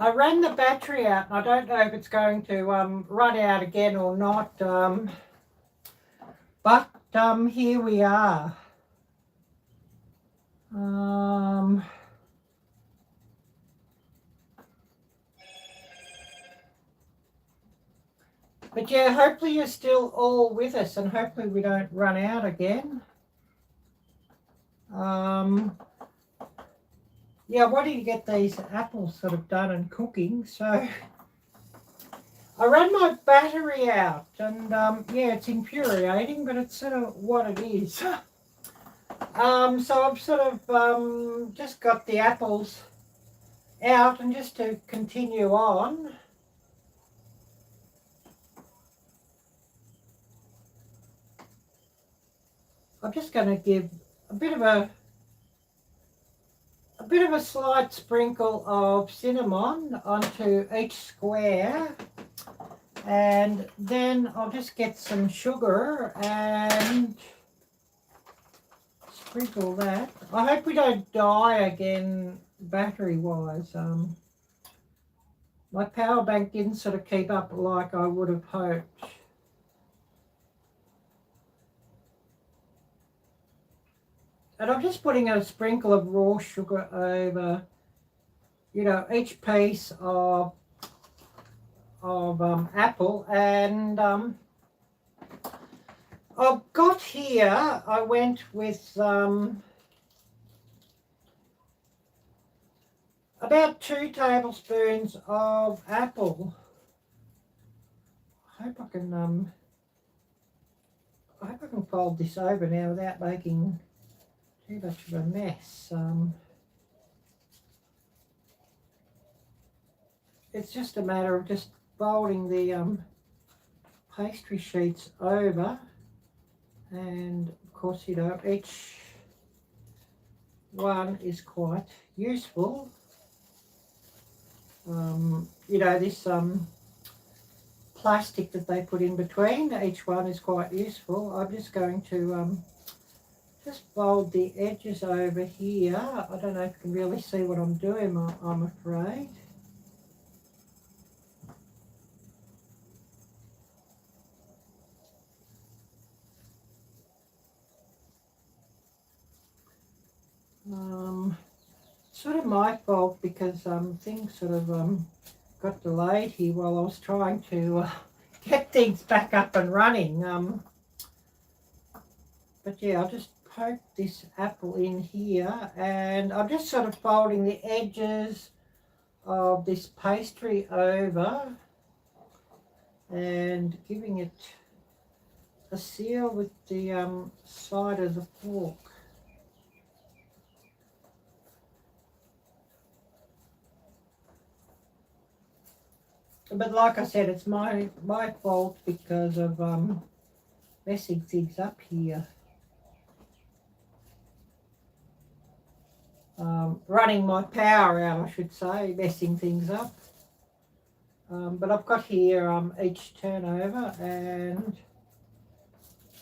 I ran the battery out, and I don't know if it's going to run out again or not. But here we are. But yeah, hopefully you're still all with us, and hopefully we don't run out again. Yeah, I wanted to get these apples sort of done and cooking, so I ran my battery out, and yeah, it's infuriating, but it's sort of what it is. So I've sort of just got the apples out, and just to continue on, I'm just going to give a bit of a slight sprinkle of cinnamon onto each square, and then I'll just get some sugar and sprinkle that. I hope we don't die again battery wise. My power bank didn't sort of keep up like I would have hoped. And I'm just putting a sprinkle of raw sugar over, you know, each piece of apple. And I've got here, I went with about 2 tablespoons of apple. I hope I can fold this over now without making too much of a mess. It's just a matter of just folding the pastry sheets over, and of course, you know, each one is quite useful. You know, this plastic that they put in between, each one is quite useful. I'm just going to just fold the edges over here. I don't know if you can really see what I'm doing, I'm afraid. Sort of my fault because things sort of got delayed here while I was trying to get things back up and running. But yeah, I'll just poke this apple in here, and I'm just sort of folding the edges of this pastry over and giving it a seal with the side of the fork. But like I said, it's my fault because of messing things up here. Running my power out, I should say, messing things up. But I've got here each turnover, and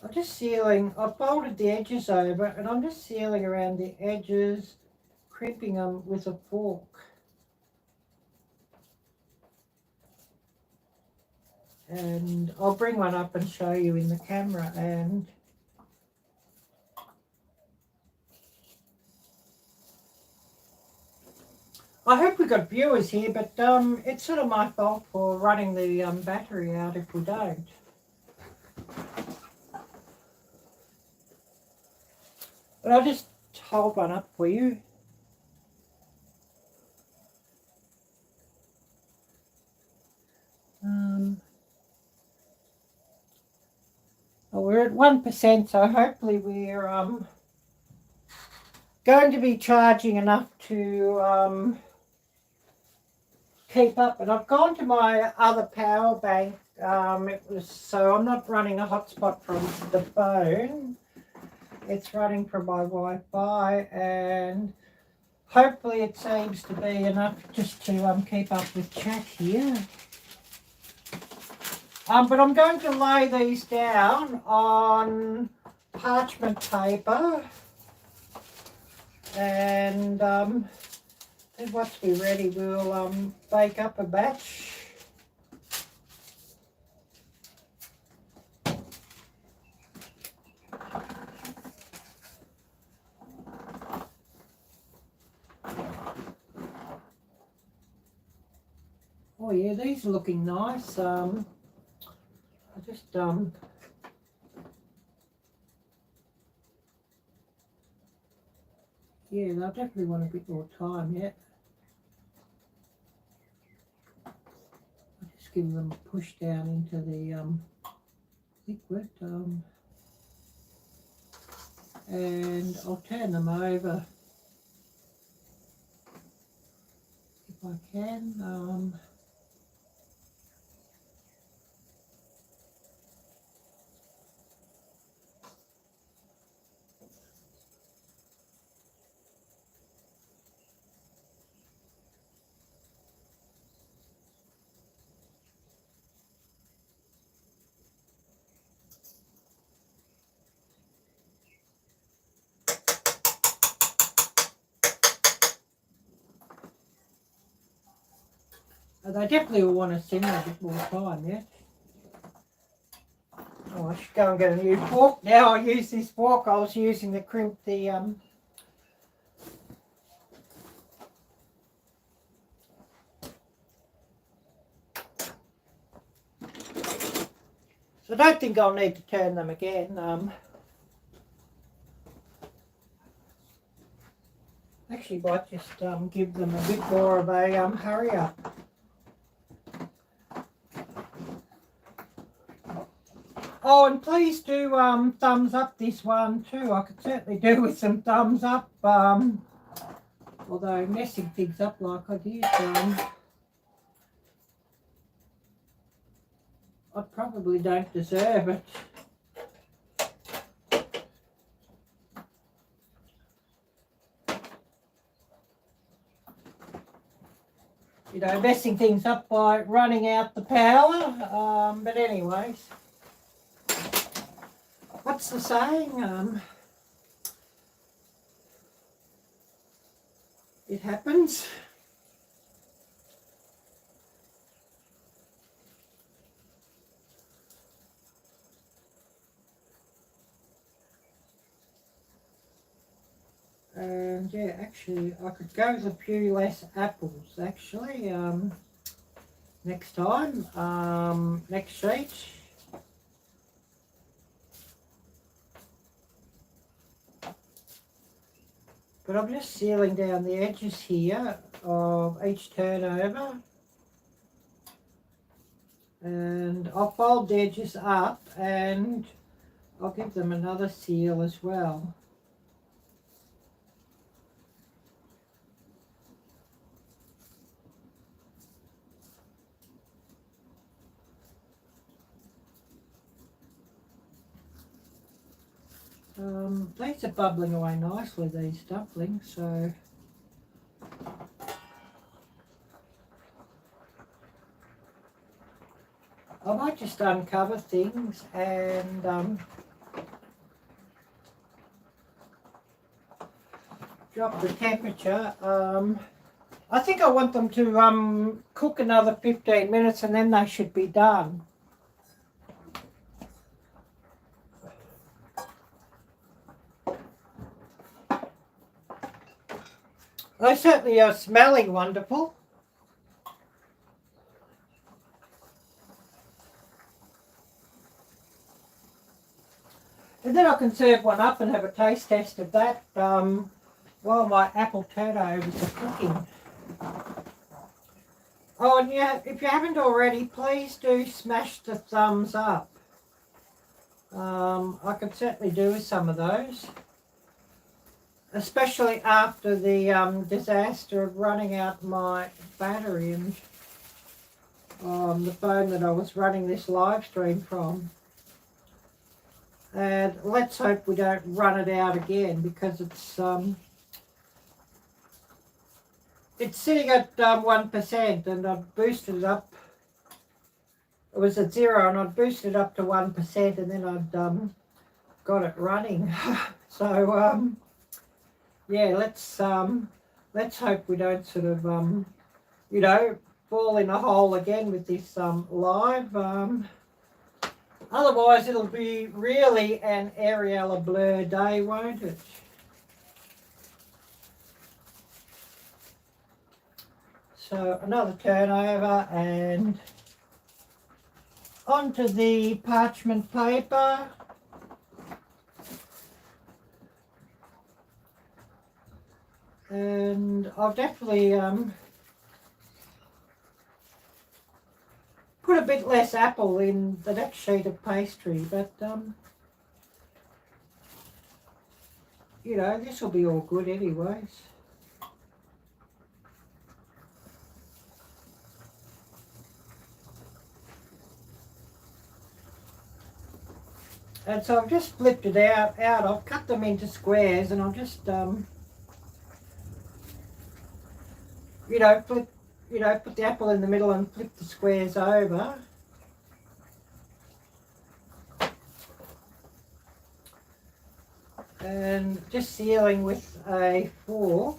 I'm just sealing. I've folded the edges over, and I'm just sealing around the edges, crimping them with a fork. And I'll bring one up and show you in the camera. And I hope we've got viewers here, but it's sort of my fault for running the battery out if we don't. But I'll just hold one up for you. Well, we're at 1%, so hopefully we're going to be charging enough to keep up. And I've gone to my other power bank. So I'm not running a hotspot from the phone. It's running from my Wi-Fi, and hopefully it seems to be enough just to keep up with chat here. But I'm going to lay these down on parchment paper, and Then once we're ready, we'll bake up a batch. Oh yeah, these are looking nice. I just yeah, they'll definitely want a bit more time yet. I'll just give them a push down into the liquid, and I'll turn them over if I can. They definitely will want to simmer a bit more time, yeah? Oh, I should go and get a new fork now. I'll use this fork I was using to crimp the so I don't think I'll need to turn them again. Actually might just give them a bit more of a hurry up. Oh, and please do thumbs up this one too. I could certainly do with some thumbs up. Although messing things up like I did, I probably don't deserve it. You know, messing things up by running out the power. But anyways, what's the saying? It happens. And yeah, actually, I could go with a few less apples, actually, next time, next sheet. But I'm just sealing down the edges here of each turnover. And I'll fold the edges up and I'll give them another seal as well. These are bubbling away nicely, these dumplings, so I might just uncover things and drop the temperature. I think I want them to cook another 15 minutes and then they should be done. They certainly are smelling wonderful. And then I can serve one up and have a taste test of that while my apple turnovers are cooking. Oh, and yeah, if you haven't already, please do smash the thumbs up. I could certainly do with some of those. Especially after the disaster of running out my battery and the phone that I was running this live stream from. And let's hope we don't run it out again, because it's sitting at 1% and I've boosted it up. It was at 0 and I'd boosted it up to 1% and then I'd got it running. So yeah, let's let's hope we don't sort of, you know, fall in a hole again with this live. Otherwise, it'll be really an Arielle blur day, won't it? So another turnover and onto the parchment paper. And I've definitely put a bit less apple in the next sheet of pastry, but you know, this will be all good anyways. And so I've just flipped it out. I've cut them into squares, and I'll just, you know, put the apple in the middle and flip the squares over. And just sealing with a fork.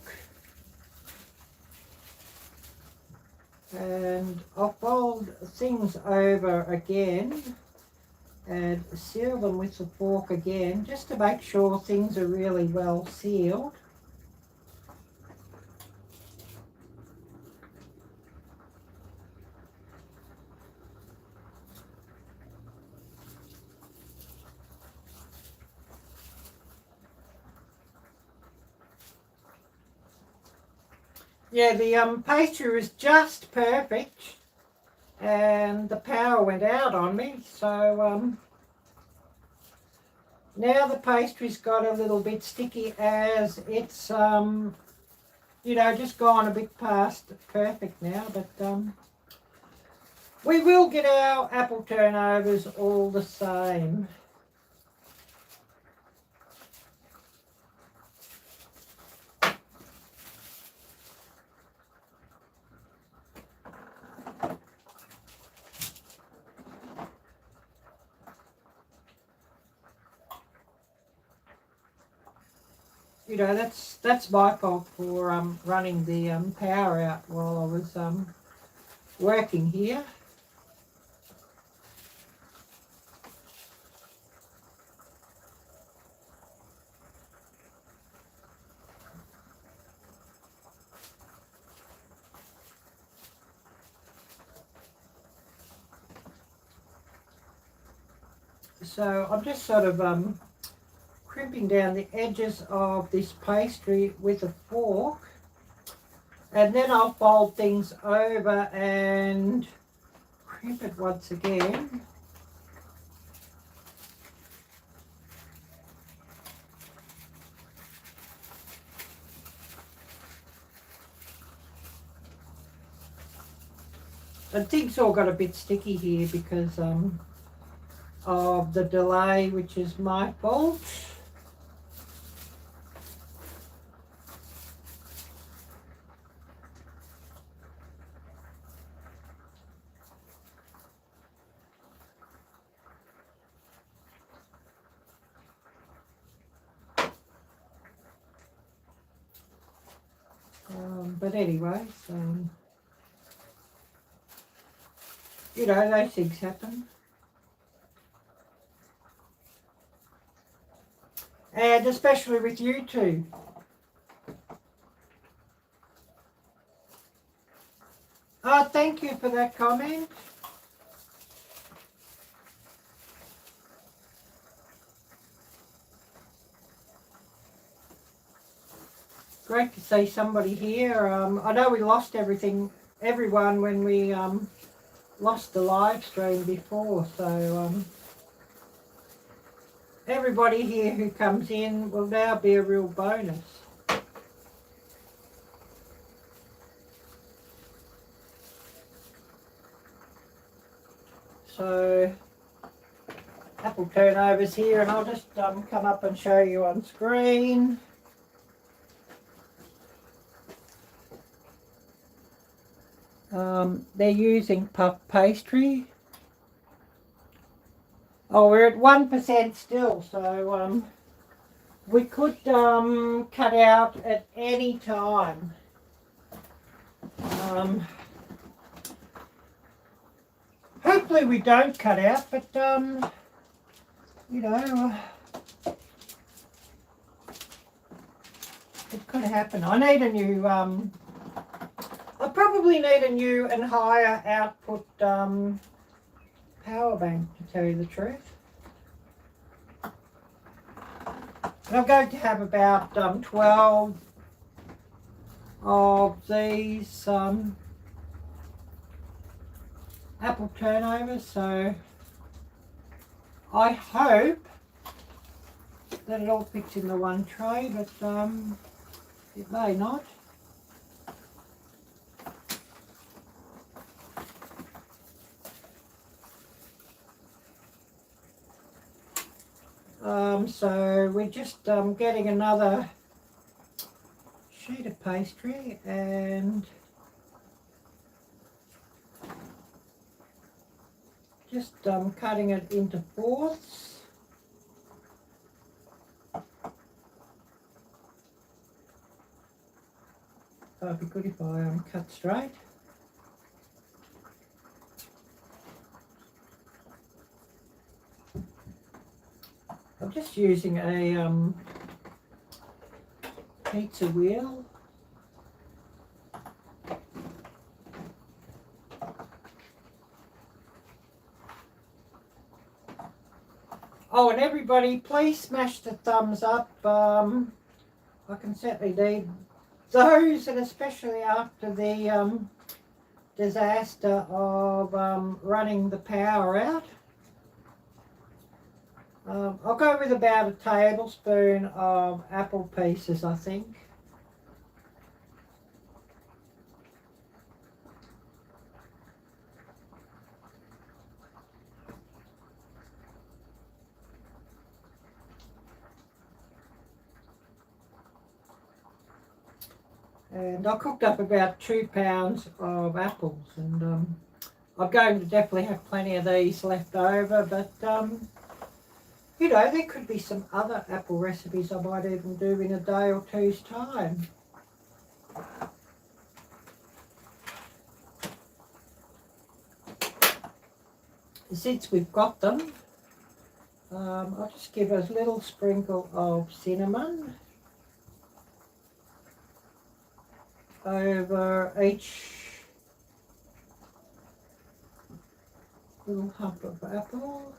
And I'll fold things over again and seal them with the fork again, just to make sure things are really well sealed. Yeah, the pastry was just perfect, and the power went out on me, so now the pastry's got a little bit sticky as it's you know, just gone a bit past perfect now, but we will get our apple turnovers all the same. You know, that's my fault for running the power out while I was working here. So I'm just sort of crimping down the edges of this pastry with a fork, and then I'll fold things over and crimp it once again. And things all got a bit sticky here because of the delay, which is my fault. But anyway, you know, those things happen. And especially with you two. Oh, thank you for that comment. Great to see somebody here. I know we lost everyone when we lost the live stream before, so everybody here who comes in will now be a real bonus. So, apple turnovers here, and I'll just come up and show you on screen. They're using puff pastry. Oh, we're at 1% still, so we could cut out at any time. Hopefully we don't cut out, but you know, it could happen. I need a new, I probably need a new and higher output power bank, to tell you the truth. And I'm going to have about 12 of these apple turnovers, so I hope that it all fits in the one tray, but it may not. So we're just getting another sheet of pastry and just cutting it into fourths. So it'd be good if I cut straight. I'm just using a pizza wheel. Oh, and everybody, please smash the thumbs up. I can certainly need those, and especially after the disaster of running the power out. I'll go with about a tablespoon of apple pieces, I think. And I cooked up about 2 pounds of apples, and I'm going to definitely have plenty of these left over, but you know, there could be some other apple recipes I might even do in a day or two's time. Since we've got them, I'll just give a little sprinkle of cinnamon over each little hump of apple.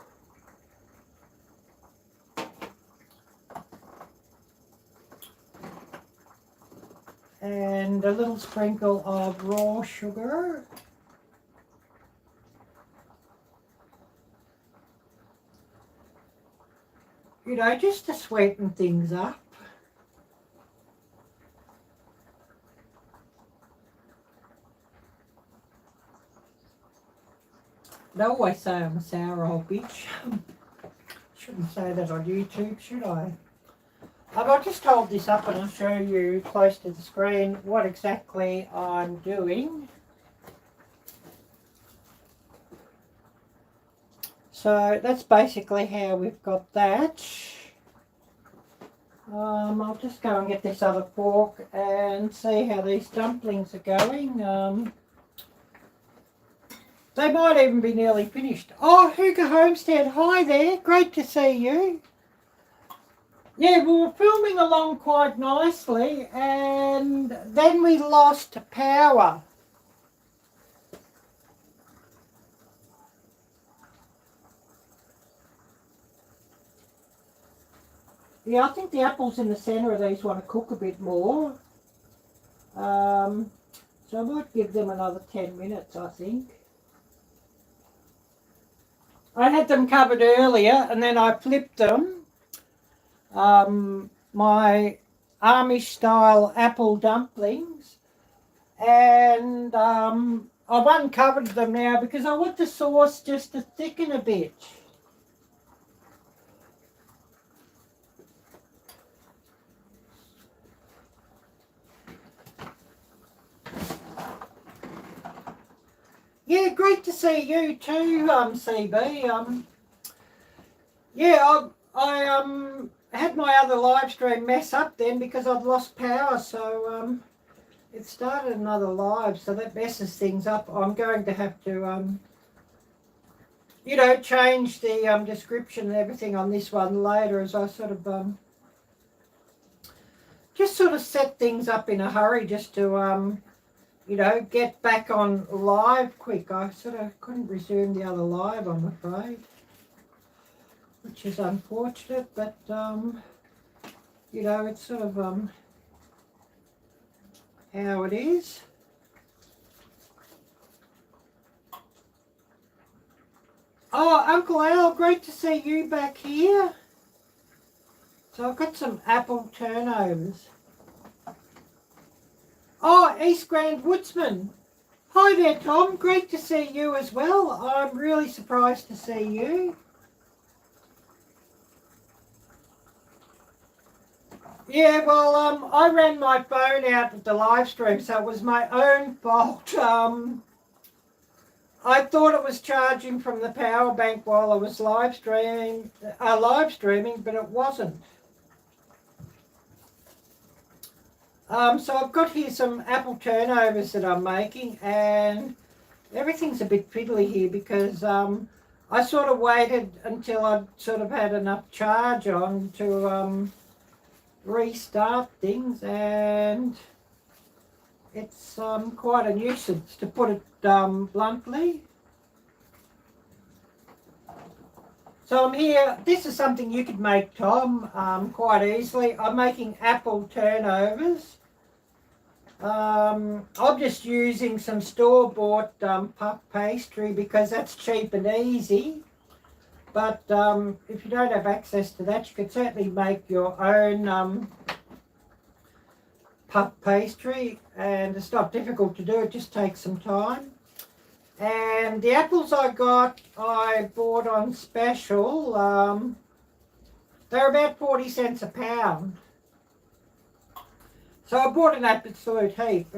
And a little sprinkle of raw sugar. You know, just to sweeten things up. They always say I'm a sour old bitch. Shouldn't say that on YouTube, should I? I'll just hold this up and I'll show you close to the screen what exactly I'm doing. So that's basically how we've got that. I'll just go and get this other fork and see how these dumplings are going. They might even be nearly finished. Oh, Hugo Homestead, hi there. Great to see you. Yeah, we were filming along quite nicely and then we lost power. Yeah, I think the apples in the centre of these want to cook a bit more. So I might give them another 10 minutes, I think. I had them covered earlier and then I flipped them. My Amish style apple dumplings, and I've uncovered them now because I want the sauce just to thicken a bit. Yeah, great to see you too, CB. Yeah, I had my other live stream mess up then because I'd lost power, so it started another live, so that messes things up. I'm going to have to, you know, change the description and everything on this one later as I sort of just sort of set things up in a hurry just to, you know, get back on live quick. I sort of couldn't resume the other live, I'm afraid, which is unfortunate, but, you know, it's sort of how it is. Oh, Uncle Al, great to see you back here. So I've got some apple turnovers. Oh, East Grand Woodsman. Hi there, Tom. Great to see you as well. I'm really surprised to see you. Yeah, well, I ran my phone out with the live stream, so it was my own fault. I thought it was charging from the power bank while I was live streaming, but it wasn't. So I've got here some apple turnovers that I'm making, and everything's a bit fiddly here because I sort of waited until I'd sort of had enough charge on to restart things, and it's quite a nuisance, to put it bluntly. So I'm here. This is something you could make, Tom, quite easily. I'm making apple turnovers. I'm just using some store-bought puff pastry because that's cheap and easy. But if you don't have access to that, you could certainly make your own puff pastry, and it's not difficult to do. It just takes some time. And the apples I got, I bought on special. They're about 40 cents a pound. So I bought an absolute heap.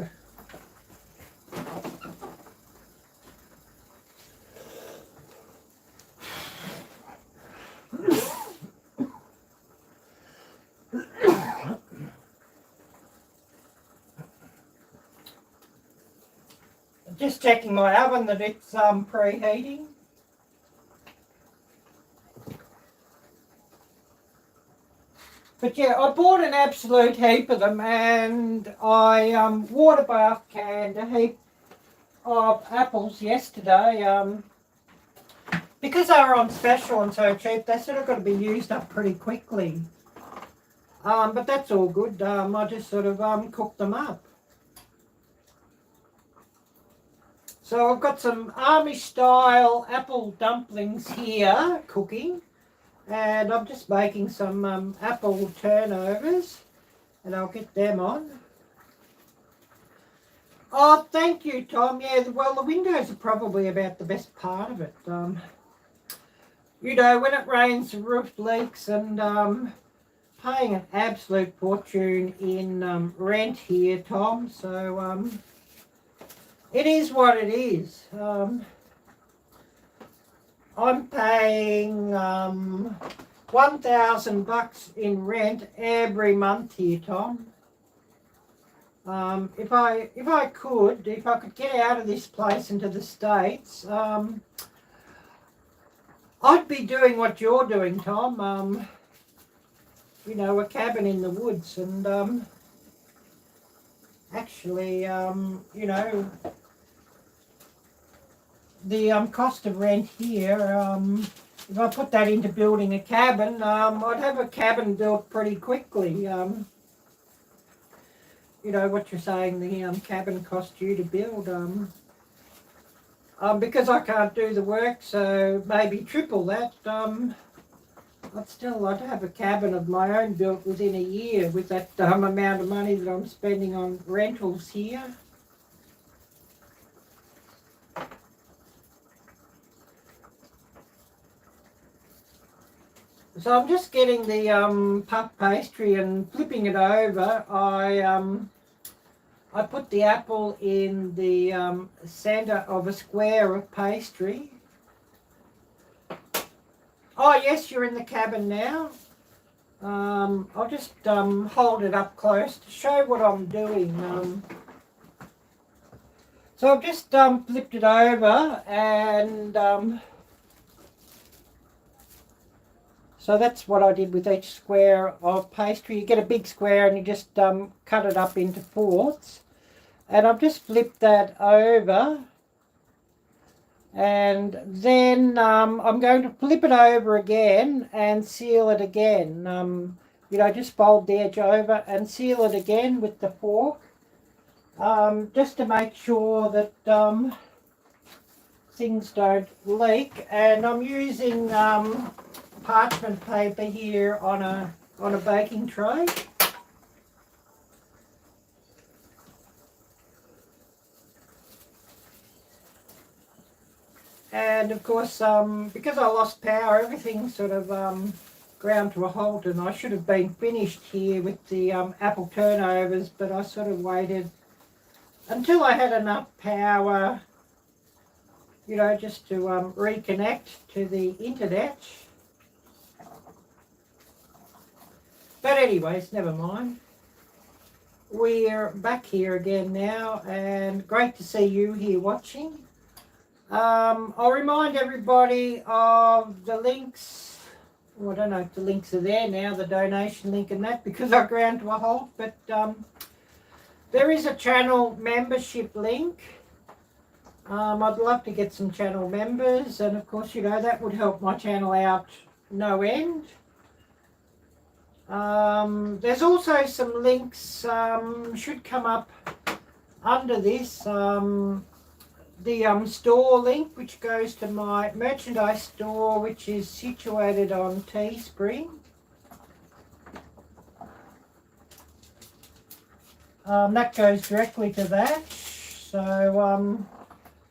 Just checking my oven that it's preheating. But yeah, I bought an absolute heap of them, and I water bath canned a heap of apples yesterday. Because they were on special and so cheap, they sort of got to be used up pretty quickly. But that's all good. I just sort of cooked them up. So I've got some Amish style apple dumplings here cooking, and I'm just making some apple turnovers, and I'll get them on. Oh, thank you, Tom. Yeah, well, the windows are probably about the best part of it. You know, when it rains, the roof leaks, and paying an absolute fortune in rent here, Tom. So it is what it is. I'm paying $1,000 in rent every month here, Tom. If I could get out of this place into the States, I'd be doing what you're doing, Tom. You know, a cabin in the woods, and actually, you know, the cost of rent here, if I put that into building a cabin, I'd have a cabin built pretty quickly. You know what you're saying, the cabin cost you to build. Because I can't do the work, so maybe triple that. I'd have a cabin of my own built within a year with that amount of money that I'm spending on rentals here. So I'm just getting the puff pastry and flipping it over. I put the apple in the centre of a square of pastry. Oh yes, you're in the cabin now. I'll just hold it up close to show what I'm doing. So I've just flipped it over, and so that's what I did with each square of pastry. You get a big square and you just cut it up into fourths. And I've just flipped that over, and then I'm going to flip it over again and seal it again. You know, just fold the edge over and seal it again with the fork, just to make sure that things don't leak. And I'm using parchment paper here on a baking tray. And of course, because I lost power, everything sort of ground to a halt, and I should have been finished here with the apple turnovers, but I sort of waited until I had enough power, you know, just to reconnect to the internet. But anyways, never mind. We're back here again now, and great to see you here watching. I'll remind everybody of the links. Well, I don't know if the links are there now, the donation link and that, because I ground to a halt, but there is a channel membership link. I'd love to get some channel members, and of course, you know, that would help my channel out no end. There's also some links, should come up under this, the store link, which goes to my merchandise store, which is situated on Teespring. That goes directly to that. So,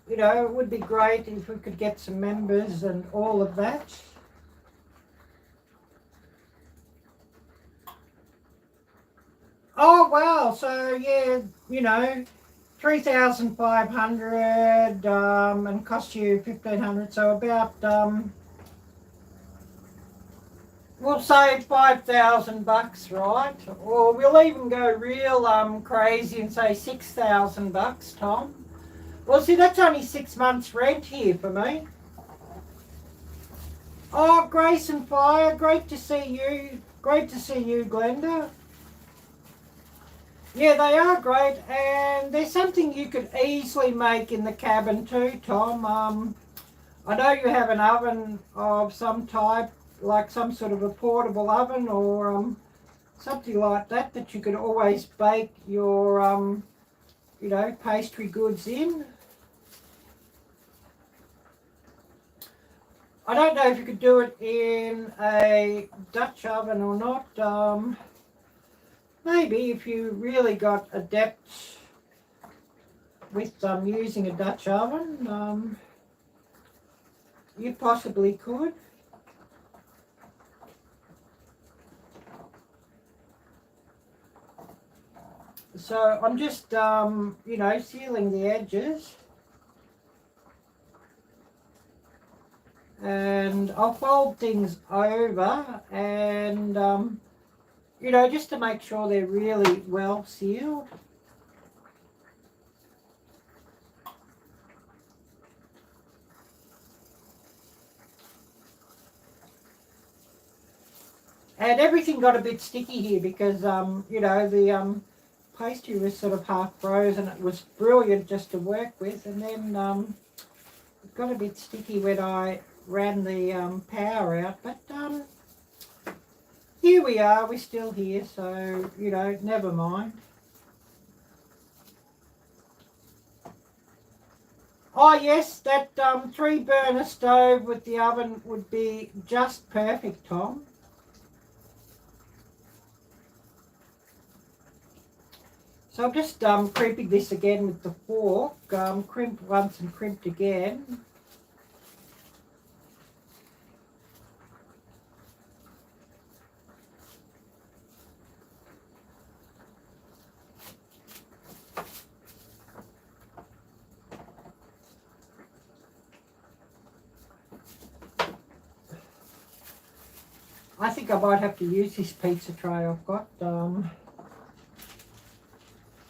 you know, it would be great if we could get some members and all of that. Oh, wow. So, yeah, you know, 3,500 and cost you 1,500, so about we'll say 5,000 bucks, right? Or we'll even go real crazy and say 6,000 bucks, Tom. Well, see, that's only 6 months rent here for me. Oh, Grace and Fire, great to see you. Great to see you, Glenda. Yeah, they are great, and there's something you could easily make in the cabin too, Tom. I know you have an oven of some type, like some sort of a portable oven or something like that, that you could always bake your, you know, pastry goods in. I don't know if you could do it in a Dutch oven or not. Maybe if you really got adept with using a Dutch oven, you possibly could. So I'm just, you know, sealing the edges. And I'll fold things over and you know, just to make sure they're really well sealed. And everything got a bit sticky here because, you know, the pastry was sort of half frozen. It was brilliant just to work with, and then it got a bit sticky when I ran the power out. But here we are, we're still here, so, you know, never mind. Oh yes, that 3-burner stove with the oven would be just perfect, Tom. So I'm just crimping this again with the fork, crimped once and crimped again. I think I might have to use this pizza tray I've got.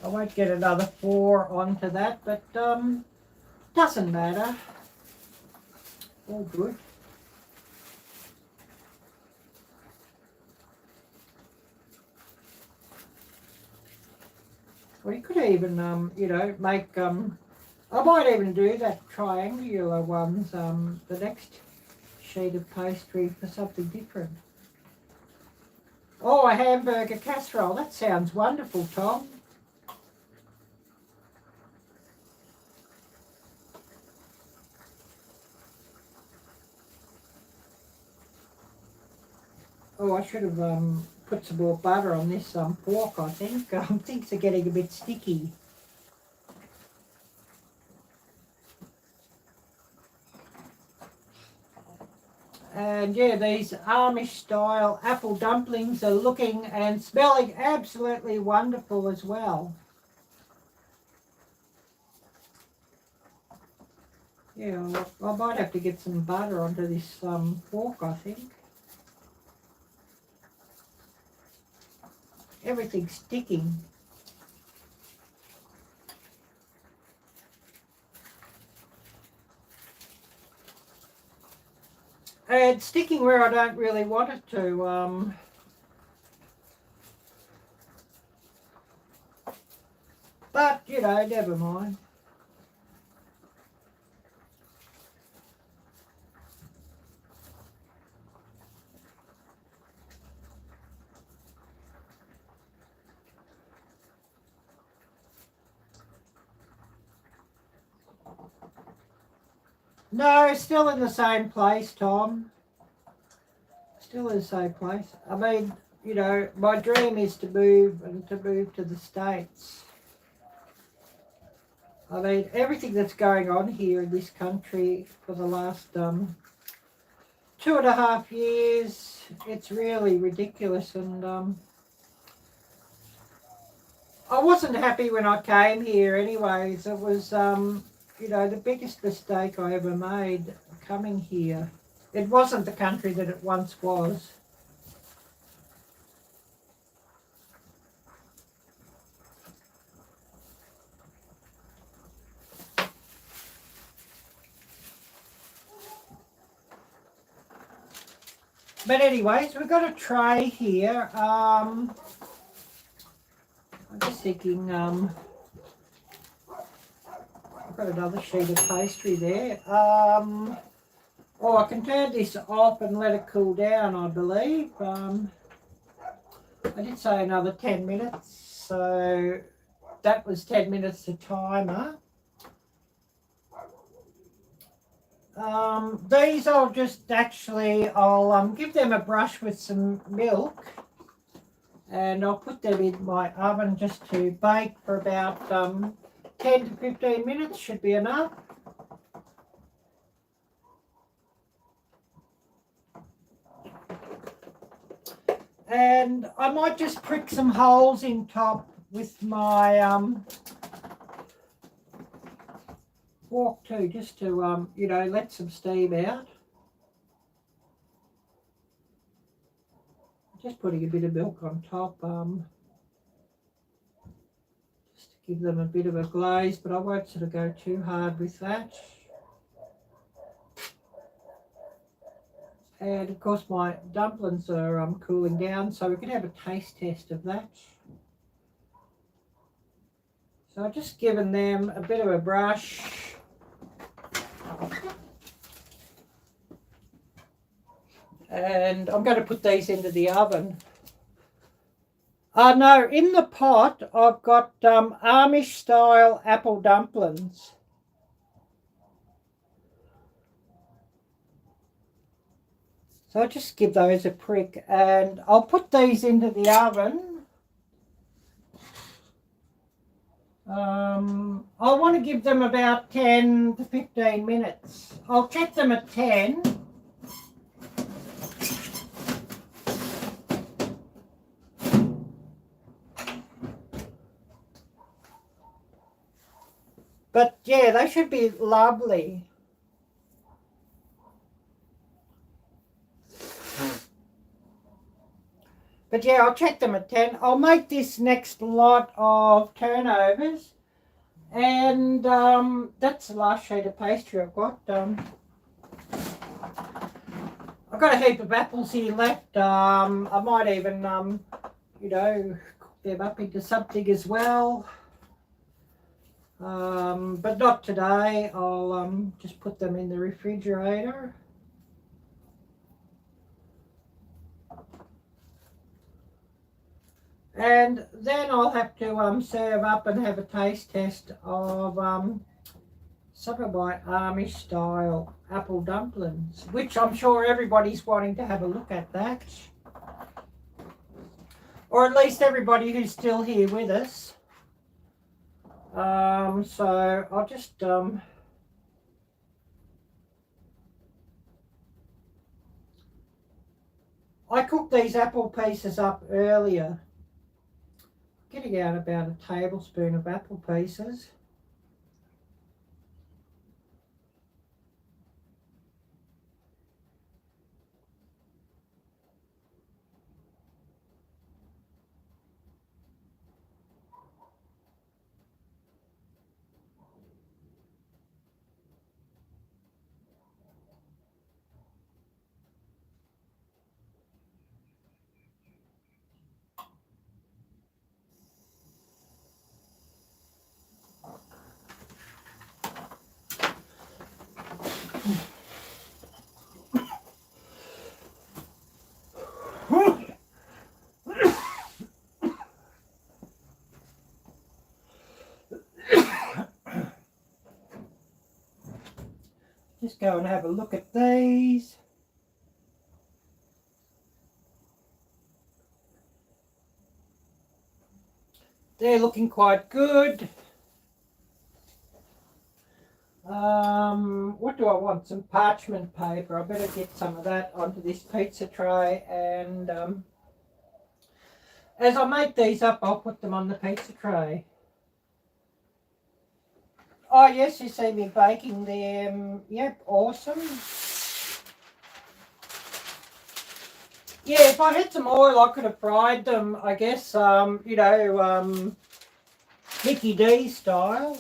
I won't get another 4 onto that, but doesn't matter. All good. Well, you could even, you know, make, I might even do that triangular ones, the next sheet of pastry for something different. Oh, a hamburger casserole. That sounds wonderful, Tom. Oh, I should have put some more butter on this pork, I think. Things are getting a bit sticky. And yeah, these Amish-style apple dumplings are looking and smelling absolutely wonderful as well. Yeah, I might have to get some butter onto this pork, I think. Everything's sticking. It's sticking where I don't really want it to. But, you know, never mind. No, still in the same place, Tom. Still in the same place. I mean, you know, my dream is to move to the States. I mean, everything that's going on here in this country for the last 2.5 years, it's really ridiculous. And I wasn't happy when I came here anyways. It was, you know, the biggest mistake I ever made coming here. It wasn't the country that it once was. But anyways, we've got a tray here. I'm just thinking, I've got another sheet of pastry there. Oh, I can turn this off and let it cool down, I believe. I did say another 10 minutes, so that was 10 minutes to timer. These I'll just I'll give them a brush with some milk, and I'll put them in my oven just to bake for about 10 to 15 minutes, should be enough. And I might just prick some holes in top with my fork too, just to, you know, let some steam out. Just putting a bit of milk on top, just to give them a bit of a glaze, but I won't sort of go too hard with that. And of course my dumplings are cooling down, so we can have a taste test of that. So I've just given them a bit of a brush. And I'm going to put these into the oven. No, in the pot I've got Amish style apple dumplings. So I'll just give those a prick, and I'll put these into the oven. I want to give them about 10 to 15 minutes. I'll check them at 10. But yeah, they should be lovely. But yeah, I'll check them at 10. I'll make this next lot of turnovers. And that's the last shade of pastry I've got. I've got a heap of apples here left. I might even, cook them up into something as well. But not today. I'll just put them in the refrigerator. And then I'll have to serve up and have a taste test of some of my Amish style apple dumplings, which I'm sure everybody's wanting to have a look at that. Or at least everybody who's still here with us. So I'll just I cooked these apple pieces up earlier, getting out about a tablespoon of apple pieces. Just go and have a look at these. They're looking quite good. What do I want? Some parchment paper. I better get some of that onto this pizza tray, and as I make these up, I'll put them on the pizza tray. Oh yes, you see me baking them. Yep, awesome. Yeah, if I had some oil, I could have fried them, I guess, Mickey D style.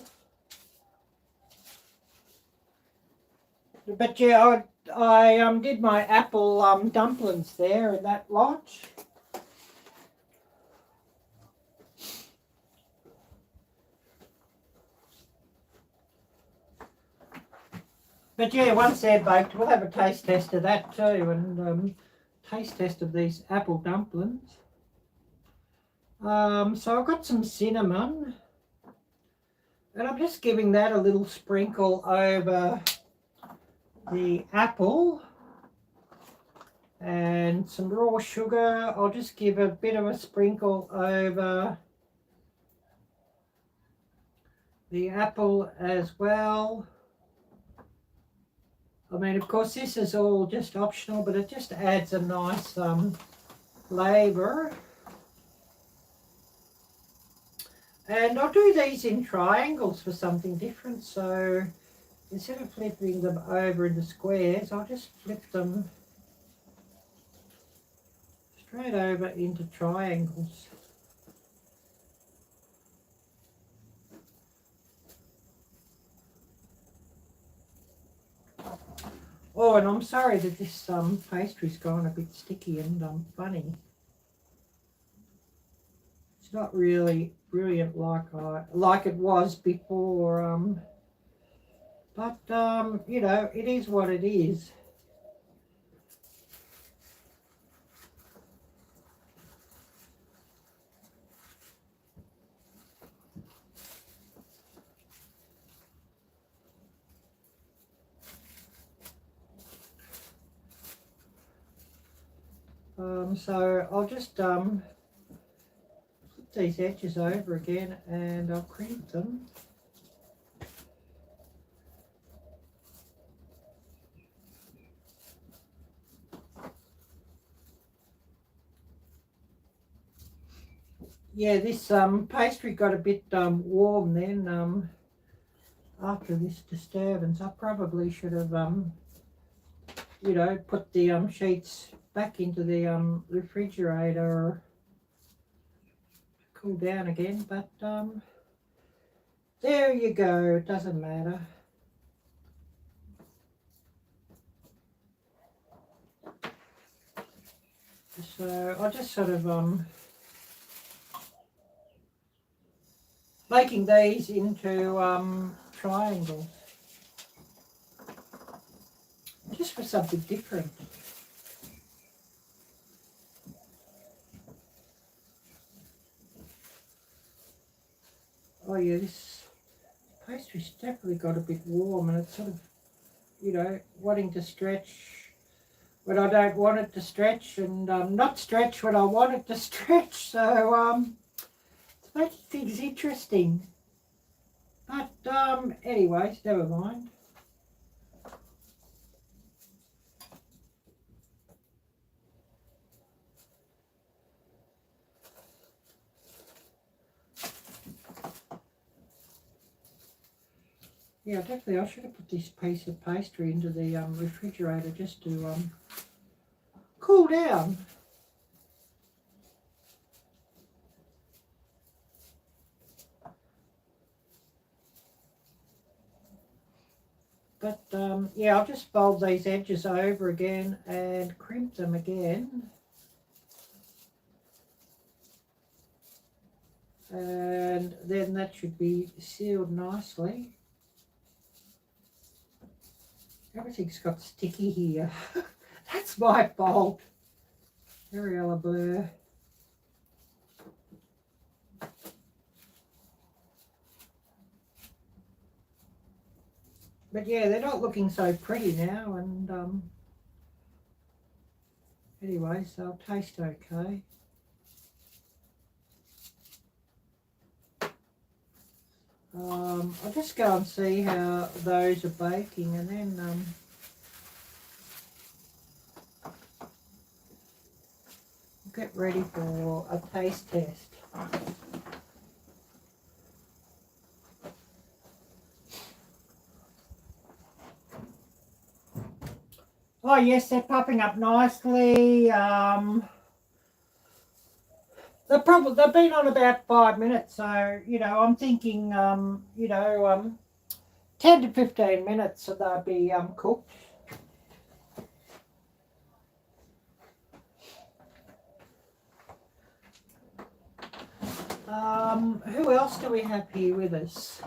But yeah, I did my apple dumplings there in that lot. But yeah, once they're baked, we'll have a taste test of that too, and taste test of these apple dumplings. So I've got some cinnamon, and I'm just giving that a little sprinkle over the apple, and some raw sugar. I'll just give a bit of a sprinkle over the apple as well. I mean, of course, this is all just optional, but it just adds a nice flavour. And I'll do these in triangles for something different. So instead of flipping them over into squares, I'll just flip them straight over into triangles. Oh, and I'm sorry that this pastry's gone a bit sticky and funny. It's not really brilliant like it was before, but it is what it is. So I'll just flip these edges over again, and I'll crimp them. Yeah, this pastry got a bit warm then after this disturbance. I probably should have put the sheets back into the refrigerator, cool down again, but there you go, it doesn't matter. So I just sort of making these into triangles, just for something different. Oh yeah, this pastry's definitely got a bit warm, and it's sort of, you know, wanting to stretch when I don't want it to stretch, and not stretch when I want it to stretch. So it's making things interesting. But anyways, never mind. Yeah, definitely I should have put this piece of pastry into the refrigerator just to cool down. But yeah, I'll just fold these edges over again and crimp them again. And then that should be sealed nicely. Everything's got sticky here. That's my fault. Arielle-Viking. But yeah, they're not looking so pretty now, and anyways, they'll taste okay. I'll just go and see how those are baking, and then get ready for a taste test. Oh yes, they're popping up nicely. They've been on about 5 minutes, so you know I'm thinking 10 to 15 minutes, so they'll be cooked. Who else do we have here with us?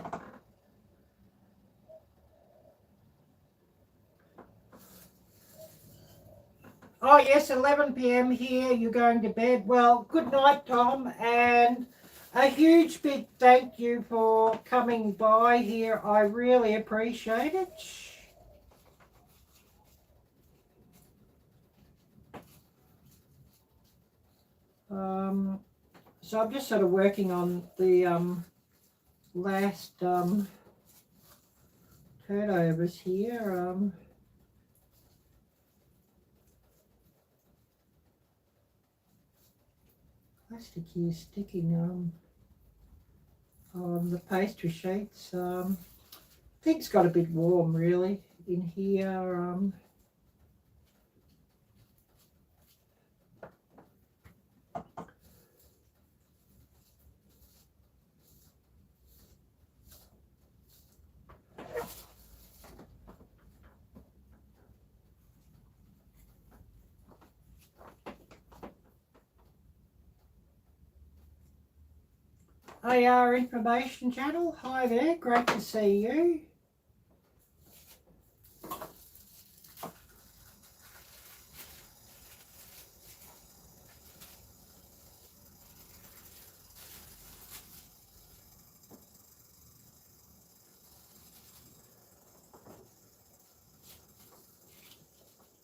Oh yes, 11 p.m. here, you're going to bed. Well, good night, Tom, and a huge big thank you for coming by here. I really appreciate it. So I'm just sort of working on the last turnovers here. Plastic here sticking on the pastry sheets. Things got a bit warm really in here. AR Information Channel, hi there, great to see you.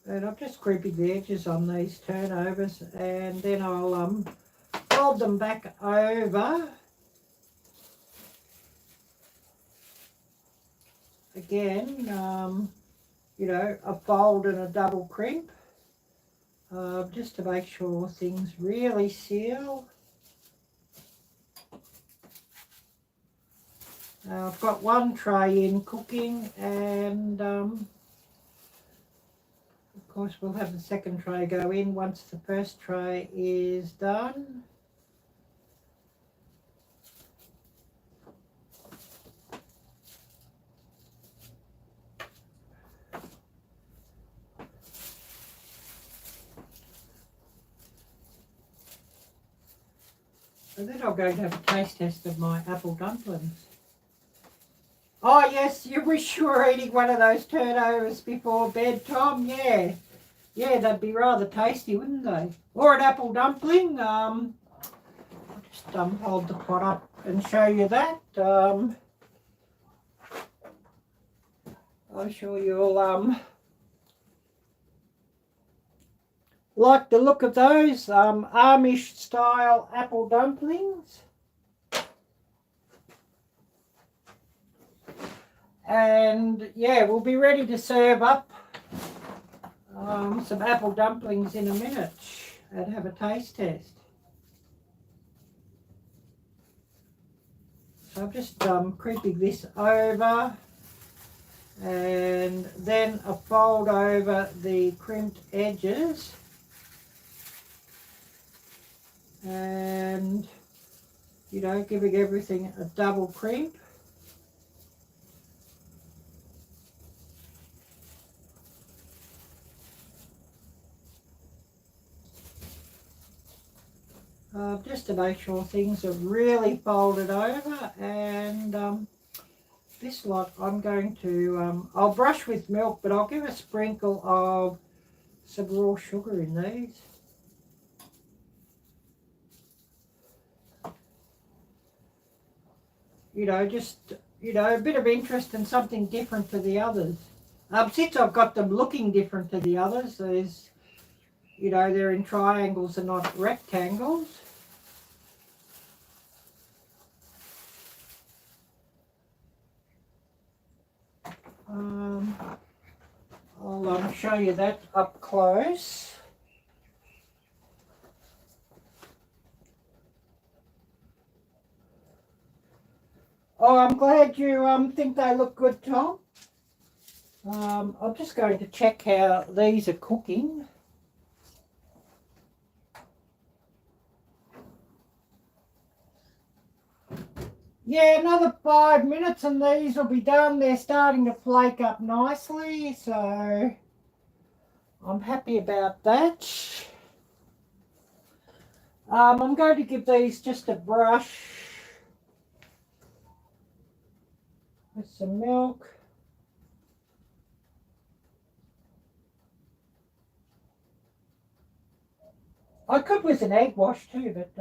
And I'm just crimping the edges on these turnovers, and then I'll fold them back over. Again, a fold and a double crimp, just to make sure things really seal. I've got one tray in cooking, and of course, we'll have the second tray go in once the first tray is done. And then I'll go to have a taste test of my apple dumplings. Oh yes, you wish you were eating one of those turnovers before bed, Tom. Yeah. Yeah, they'd be rather tasty, wouldn't they? Or an apple dumpling. I'll just hold the pot up and show you that. I'm sure you'll like the look of those Amish style apple dumplings. And yeah, we'll be ready to serve up some apple dumplings in a minute and have a taste test. So I'm just creeping this over, and then I fold over the crimped edges, and you know, giving everything a double crimp. Just to make sure things are really folded over. And this lot I'm going to, I'll brush with milk, but I'll give a sprinkle of some raw sugar in these. You know, just, you know, a bit of interest and something different to the others. Since I've got them looking different to the others, there's, you know, they're in triangles and not rectangles. I'll show you that up close. Oh, I'm glad you think they look good, Tom. I'm just going to check how these are cooking. Yeah, another 5 minutes and these will be done. They're starting to flake up nicely, so I'm happy about that. I'm going to give these just a brush with some milk. I could with an egg wash too, but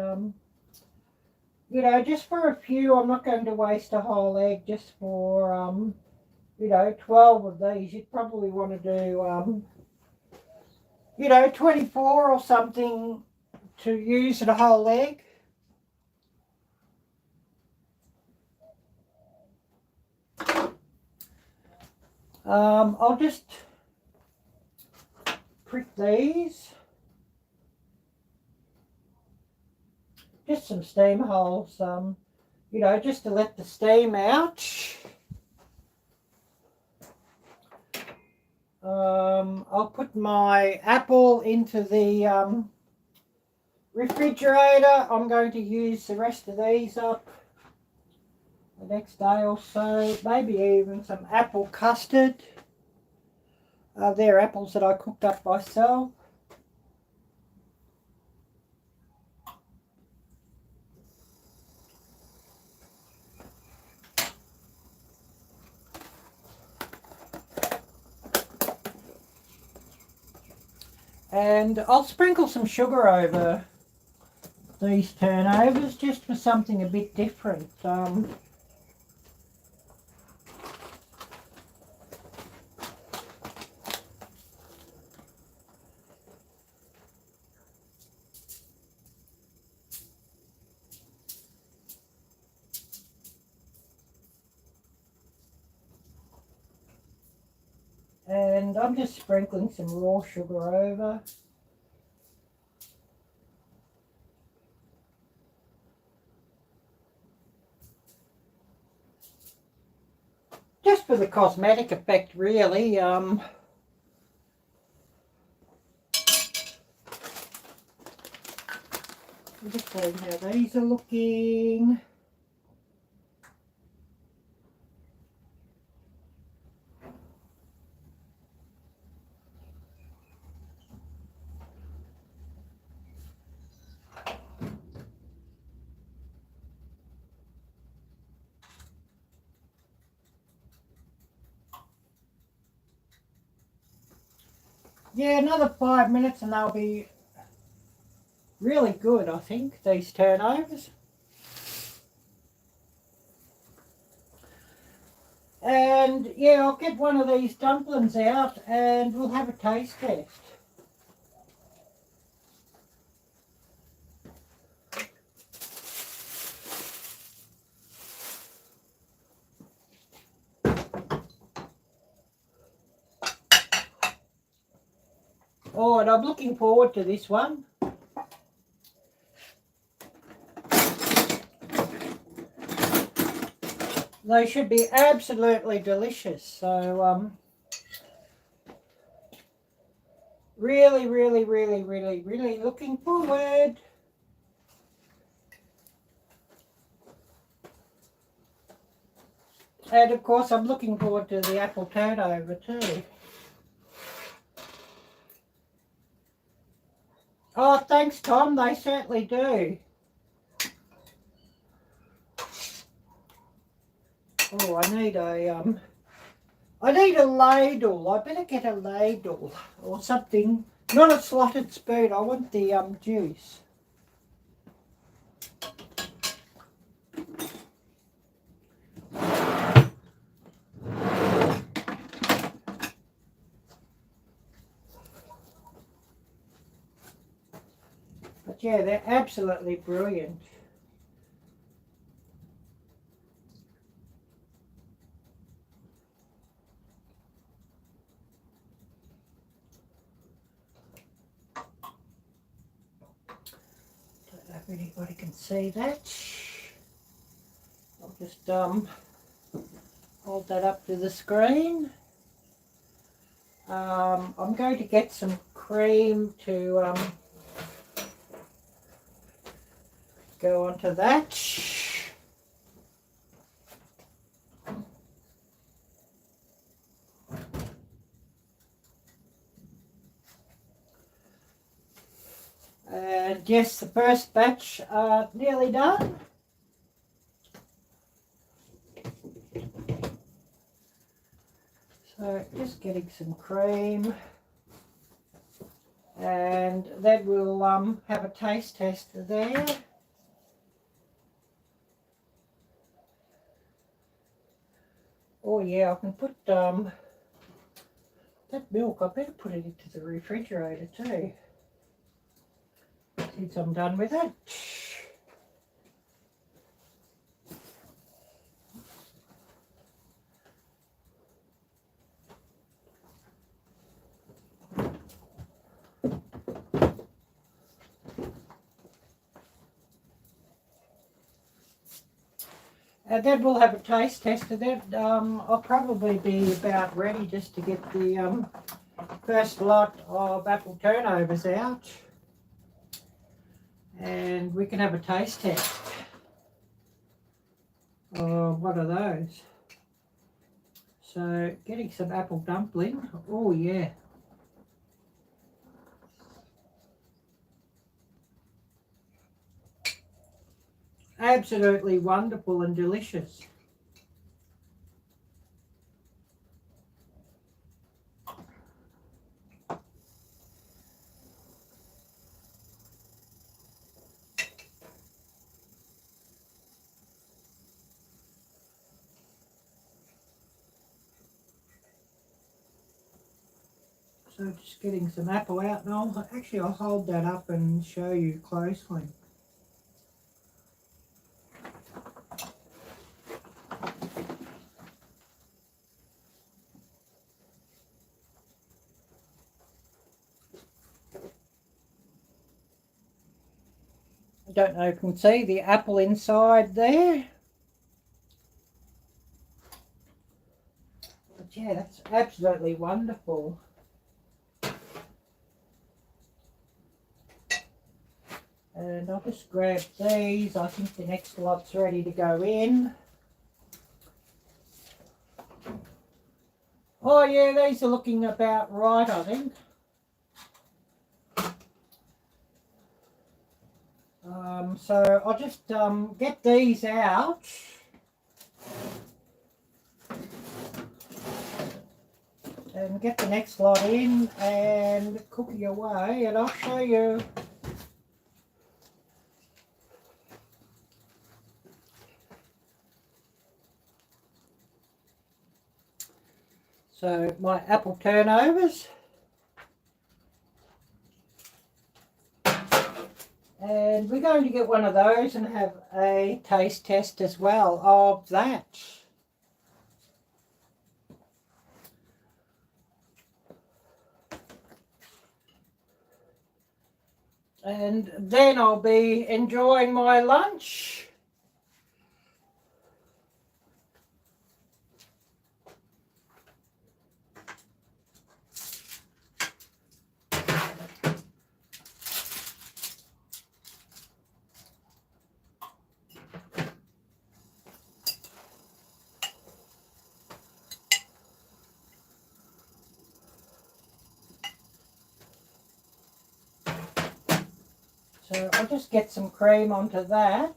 you know, just for a few, I'm not going to waste a whole egg just for, you know, 12 of these. You'd probably want to do, you know, 24 or something to use in a whole egg. I'll just prick these. Just some steam holes, you know, just to let the steam out. I'll put my apple into the refrigerator. I'm going to use the rest of these up the next day or so. Maybe even some apple custard. They're apples that I cooked up myself. And I'll sprinkle some sugar over these turnovers just for something a bit different. And I'm just sprinkling some raw sugar over. Just for the cosmetic effect, really. We'll just see how these are looking. Yeah, another 5 minutes and they'll be really good, I think, these turnovers. And yeah, I'll get one of these dumplings out and we'll have a taste test. Oh, and I'm looking forward to this one. They should be absolutely delicious. So, really, really, really, really, really looking forward. And of course, I'm looking forward to the apple turnover too. Oh, thanks, Tom. They certainly do. Oh, I need a ladle. I better get a ladle or something. Not a slotted spoon. I want the juice. But yeah, they're absolutely brilliant. Don't know if anybody can see that. I'll just hold that up to the screen. I'm going to get some cream to go onto that. And yes, the first batch are nearly done. So just getting some cream. And then we'll have a taste test there. Oh yeah, I can put that milk, I better put it into the refrigerator too, since I'm done with it. And then we'll have a taste test, and then I'll probably be about ready just to get the first lot of apple turnovers out. And we can have a taste test. Oh, what are those? So, getting some apple dumpling. Oh, yeah. Absolutely wonderful and delicious. So just getting some apple out, and I'll hold that up and show you closely. I don't know if you can see the apple inside there. But yeah, that's absolutely wonderful. And I'll just grab these. I think the next lot's ready to go in. Oh yeah, these are looking about right, I think. So I'll just get these out. And get the next lot in and cookie away, and I'll show you. So my apple turnovers. And we're going to get one of those and have a taste test as well of that. And then I'll be enjoying my lunch. So I'll just get some cream onto that.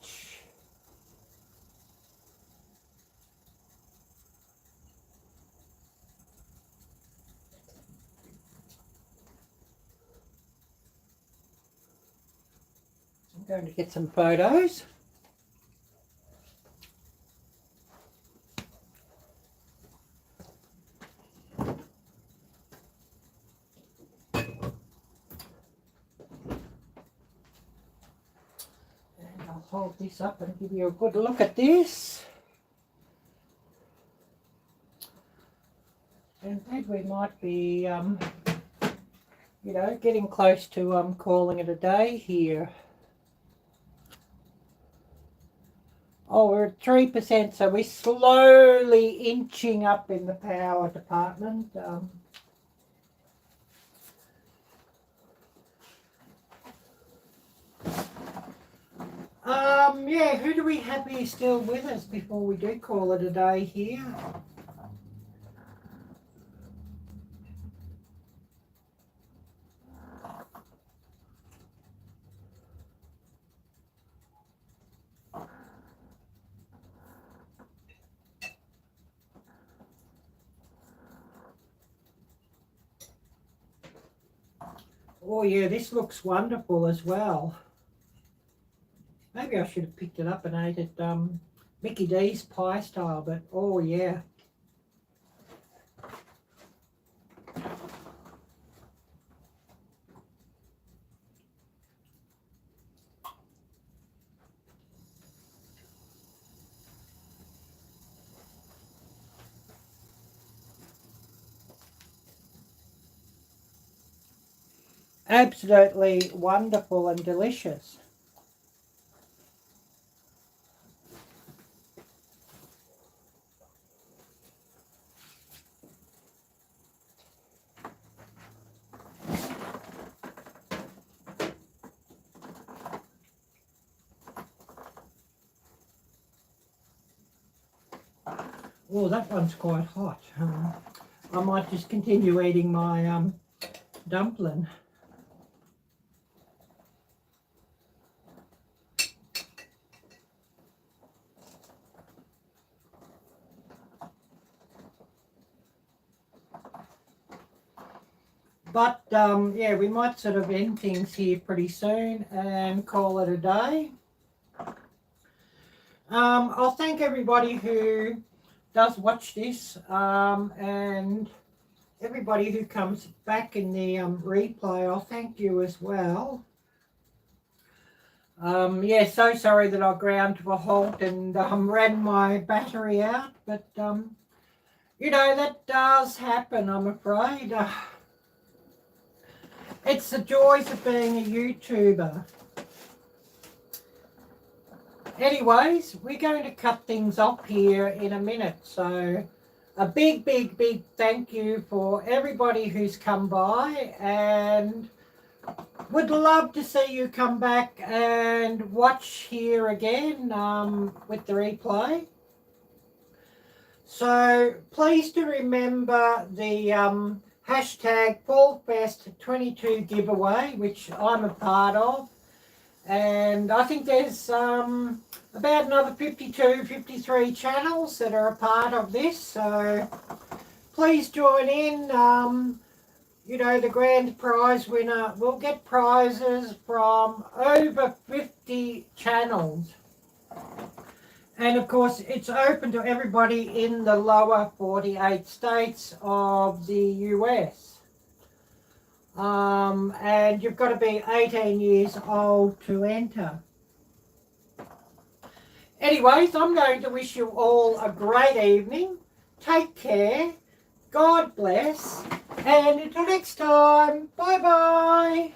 I'm going to get some photos. Hold this up and give you a good look at this. And then we might be, you know, getting close to calling it a day here. Oh, we're at 3%, so we're slowly inching up in the power department. Yeah, who do we have here still with us before we do call it a day here? Oh yeah, this looks wonderful as well. Maybe I should have picked it up and ate it Mickey D's pie style, but oh yeah. Absolutely wonderful and delicious. Oh, that one's quite hot. I might just continue eating my dumpling. But yeah, we might sort of end things here pretty soon and call it a day. I'll thank everybody who does watch this and everybody who comes back in the replay. I'll thank you as well. Yeah, so sorry that I ground to a halt and ran my battery out, but you know, that does happen, I'm afraid. It's the joys of being a YouTuber. Anyways, we're going to cut things off here in a minute. So a big thank you for everybody who's come by, and would love to see you come back and watch here again with the replay. So please do remember the hashtag FallFest22 giveaway, which I'm a part of. And I think there's about another 52, 53 channels that are a part of this. So please join in. You know, the grand prize winner will get prizes from over 50 channels. And of course, it's open to everybody in the lower 48 states of the US. And you've got to be 18 years old to enter. Anyways, I'm going to wish you all a great evening. Take care. God bless. And until next time, bye-bye.